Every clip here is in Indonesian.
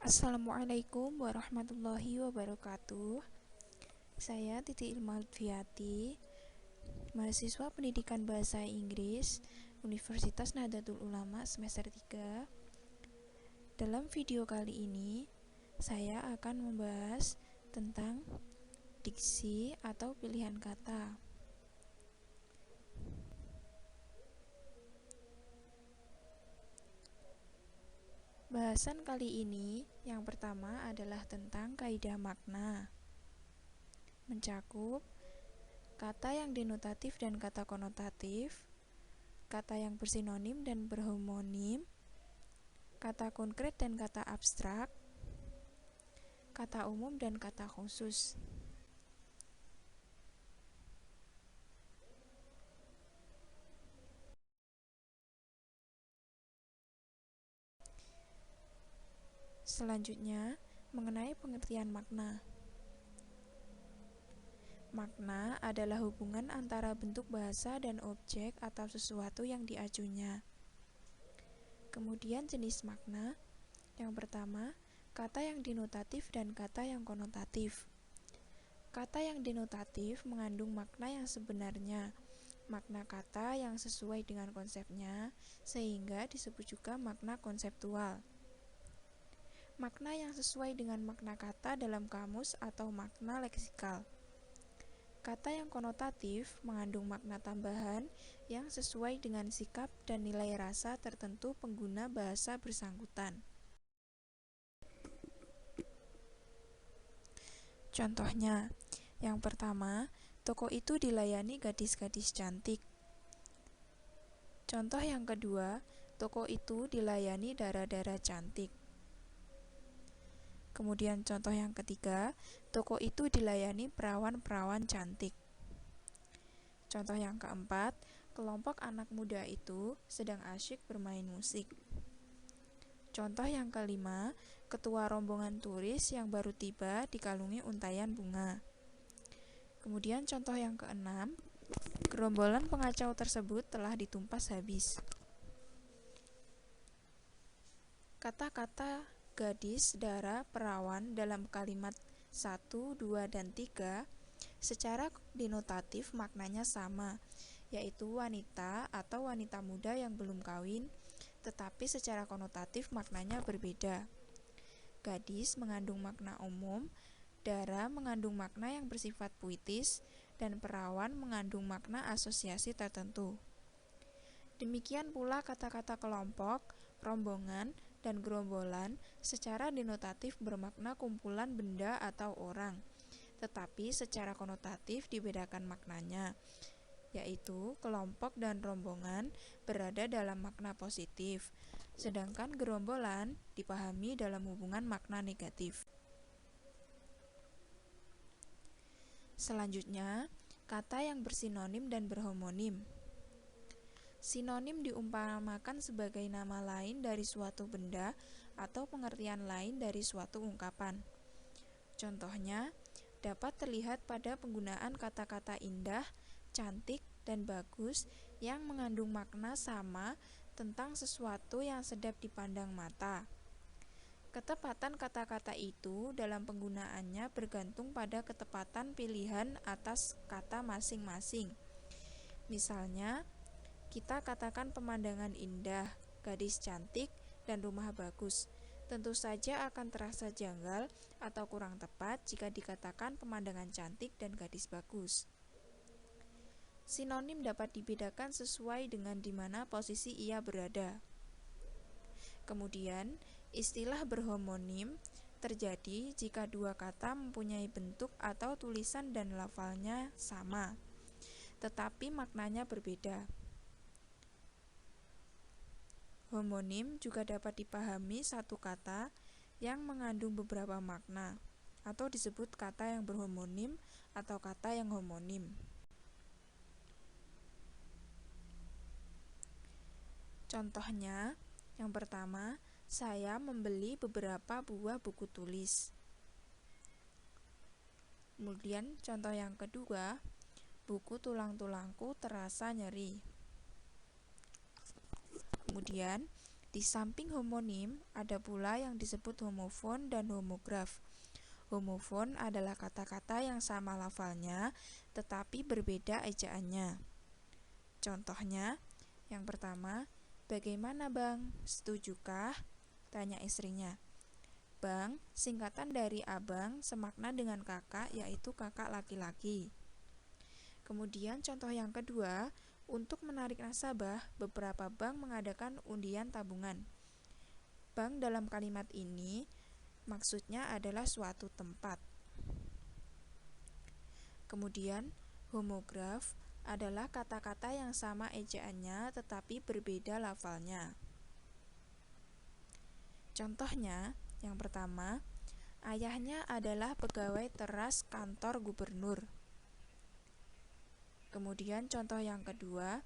Assalamualaikum warahmatullahi wabarakatuh. Saya Titi Ilma Lutfiati, mahasiswa Pendidikan Bahasa Inggris Universitas Nahdlatul Ulama semester 3. Dalam video kali ini, saya akan membahas tentang diksi atau pilihan kata. Bahasan kali ini yang pertama adalah tentang kaidah makna. Mencakup kata yang denotatif dan kata konotatif, kata yang bersinonim dan berhomonim, kata konkret dan kata abstrak, kata umum dan kata khusus. Selanjutnya, mengenai pengertian makna. Makna adalah hubungan antara bentuk bahasa dan objek atau sesuatu yang diacunya. Kemudian jenis makna. Yang pertama, kata yang denotatif dan kata yang konotatif. Kata yang denotatif mengandung makna yang sebenarnya, makna kata yang sesuai dengan konsepnya, sehingga disebut juga makna konseptual. Makna yang sesuai dengan makna kata dalam kamus atau makna leksikal. Kata yang konotatif mengandung makna tambahan yang sesuai dengan sikap dan nilai rasa tertentu pengguna bahasa bersangkutan. Contohnya, yang pertama, toko itu dilayani gadis-gadis cantik. Contoh yang kedua, toko itu dilayani dara-dara cantik. Kemudian contoh yang ketiga, toko itu dilayani perawan-perawan cantik. Contoh yang keempat, kelompok anak muda itu sedang asyik bermain musik. Contoh yang kelima, ketua rombongan turis yang baru tiba dikalungi untayan bunga. Kemudian contoh yang keenam, gerombolan pengacau tersebut telah ditumpas habis. Kata-kata gadis, dara, perawan dalam kalimat 1, 2, dan 3 secara denotatif maknanya sama, yaitu wanita atau wanita muda yang belum kawin, tetapi secara konotatif maknanya berbeda. Gadis mengandung makna umum, dara mengandung makna yang bersifat puitis, dan perawan mengandung makna asosiasi tertentu. Demikian pula kata-kata kelompok, rombongan, dan gerombolan secara denotatif bermakna kumpulan benda atau orang, tetapi secara konotatif dibedakan maknanya, yaitu kelompok dan rombongan berada dalam makna positif, sedangkan gerombolan dipahami dalam hubungan makna negatif. Selanjutnya, kata yang bersinonim dan berhomonim. Sinonim diumpamakan sebagai nama lain dari suatu benda atau pengertian lain dari suatu ungkapan. Contohnya, dapat terlihat pada penggunaan kata-kata indah, cantik, dan bagus yang mengandung makna sama tentang sesuatu yang sedap dipandang mata. Ketepatan kata-kata itu dalam penggunaannya bergantung pada ketepatan pilihan atas kata masing-masing. Misalnya, kita katakan pemandangan indah, gadis cantik, dan rumah bagus. Tentu saja akan terasa janggal atau kurang tepat jika dikatakan pemandangan cantik dan gadis bagus. Sinonim dapat dibedakan sesuai dengan di mana posisi ia berada. Kemudian, istilah berhomonim terjadi jika dua kata mempunyai bentuk atau tulisan dan lafalnya sama, tetapi maknanya berbeda. Homonim juga dapat dipahami satu kata yang mengandung beberapa makna, atau disebut kata yang berhomonim atau kata yang homonim. Contohnya, yang pertama, saya membeli beberapa buah buku tulis. Kemudian contoh yang kedua, buku tulang-tulangku terasa nyeri. Kemudian, Di samping homonim, ada pula yang disebut homofon dan homograf. Homofon adalah kata-kata yang sama lafalnya, tetapi berbeda ejaannya. Contohnya, yang pertama, "Bagaimana Bang? Setujukah?" tanya istrinya. Bang, singkatan dari abang semakna dengan kakak, yaitu kakak laki-laki. Kemudian contoh yang kedua, untuk menarik nasabah, beberapa bank mengadakan undian tabungan. Bank dalam kalimat ini maksudnya adalah suatu tempat. Kemudian, homograf adalah kata-kata yang sama ejaannya tetapi berbeda lafalnya. Contohnya, yang pertama, ayahnya adalah pegawai teras kantor gubernur. Kemudian contoh yang kedua,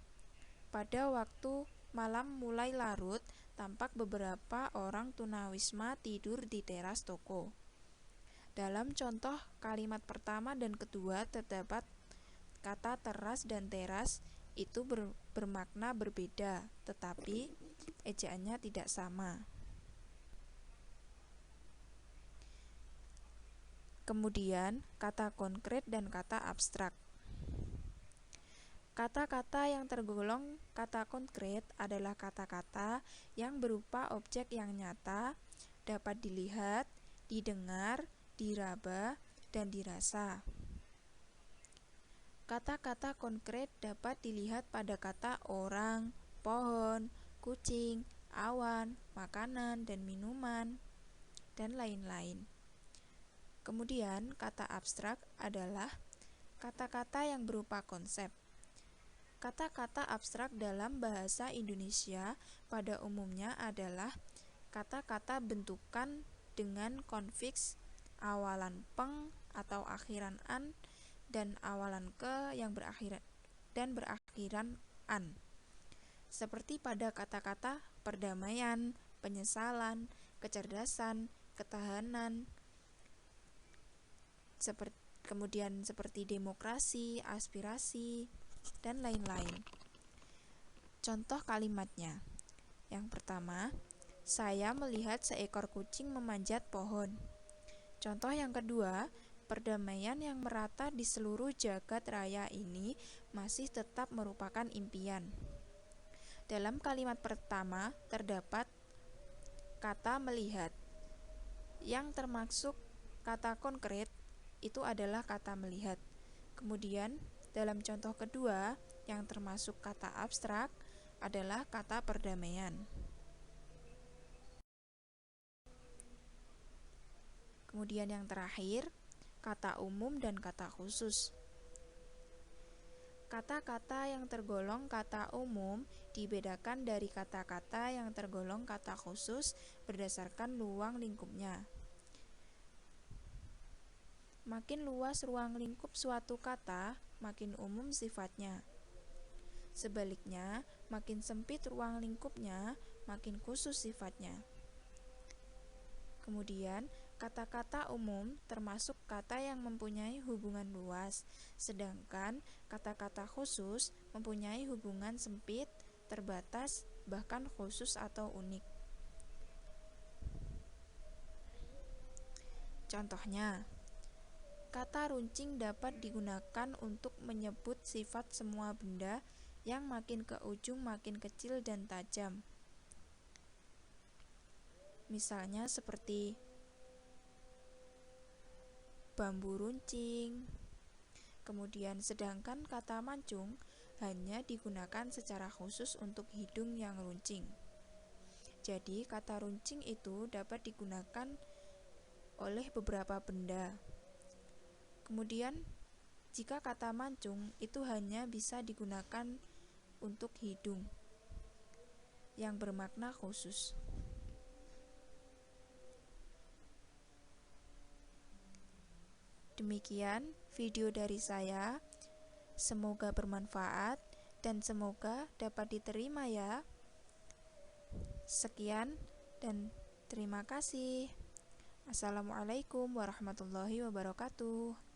pada waktu malam mulai larut, tampak beberapa orang tunawisma tidur di teras toko. Dalam contoh kalimat pertama dan kedua terdapat kata teras dan teras itu bermakna berbeda, tetapi ejaannya tidak sama. Kemudian, kata konkret dan kata abstrak. Kata-kata yang tergolong kata konkret adalah kata-kata yang berupa objek yang nyata, dapat dilihat, didengar, diraba, dan dirasa. Kata-kata konkret dapat dilihat pada kata orang, pohon, kucing, awan, makanan dan minuman, dan lain-lain. Kemudian, kata abstrak adalah kata-kata yang berupa konsep. Kata-kata abstrak dalam bahasa Indonesia pada umumnya adalah kata-kata bentukan dengan konfiks awalan peng atau akhiran an dan awalan ke yang berakhiran an. Seperti pada kata-kata perdamaian, penyesalan, kecerdasan, ketahanan, kemudian seperti demokrasi, aspirasi, dan lain-lain. Contoh kalimatnya. Yang pertama, saya melihat seekor kucing memanjat pohon. Contoh yang kedua, perdamaian yang merata di seluruh jagat raya ini masih tetap merupakan impian. Dalam kalimat pertama terdapat kata melihat. Yang termasuk kata konkret itu adalah kata melihat. Kemudian dalam contoh kedua, yang termasuk kata abstrak adalah kata perdamaian. Kemudian yang terakhir, kata umum dan kata khusus. Kata-kata yang tergolong kata umum dibedakan dari kata-kata yang tergolong kata khusus berdasarkan ruang lingkupnya. Makin luas ruang lingkup suatu kata, makin umum sifatnya. Sebaliknya, makin sempit ruang lingkupnya, makin khusus sifatnya. Kemudian, kata-kata umum termasuk kata yang mempunyai hubungan luas, sedangkan kata-kata khusus mempunyai hubungan sempit, terbatas, bahkan khusus atau unik. Contohnya, kata runcing dapat digunakan untuk menyebut sifat semua benda yang makin ke ujung makin kecil dan tajam. Misalnya seperti bambu runcing. Kemudian sedangkan kata mancung hanya digunakan secara khusus untuk hidung yang runcing. Jadi kata runcing itu dapat digunakan oleh beberapa benda. Kemudian, jika kata mancung itu hanya bisa digunakan untuk hidung yang bermakna khusus. Demikian video dari saya. Semoga bermanfaat dan semoga dapat diterima ya. Sekian dan terima kasih. Assalamualaikum warahmatullahi wabarakatuh.